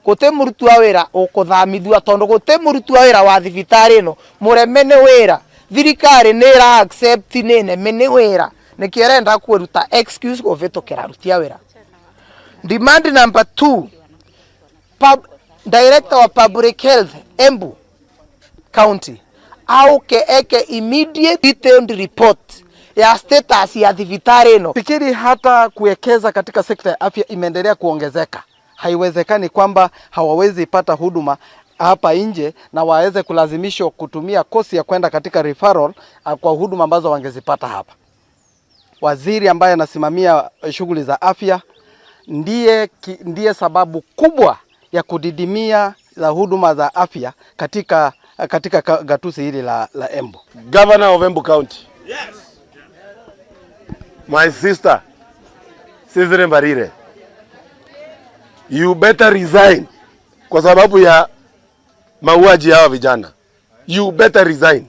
Gute murutu wa wira ukuthamithua tondu gute murutu wa wira wa thibitari ino mureme ni wira thirikari ni ra accept ni neme ni wira nikirenda kuruta excuse kuvitukira rutia wira. Demand number 2, Director wa Public Health Embu County eke immediate detailed report ya status ya thibitari ino. Fikiri hata kuwekeza katika sekta ya afya imeendelea kuongezeka. Haiwezekani kwamba hawawezi pata huduma hapa nje na waweze kulazimishwa kutumia kosi ya kwenda katika referral kwa huduma ambazo wangezipata hapa. Waziri ambaye anasimamia shughuli za afya ndiye sababu kubwa ya kudidimia za huduma za afya katika gatuzi hili la Embu. Governor of Embu County. Yes. My sister, Cecily Mbarire. You better resign kwa sababu ya mauaji hawa vijana. You better resign.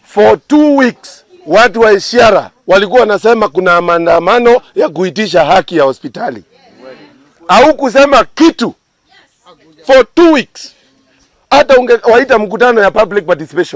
For 2 weeks watu wa Ishara walikuwa wanasema kuna maandamano ya kuitisha haki ya hospitali. Au kusema kitu for 2 weeks. Hata ungewaita mkutano ya public participation.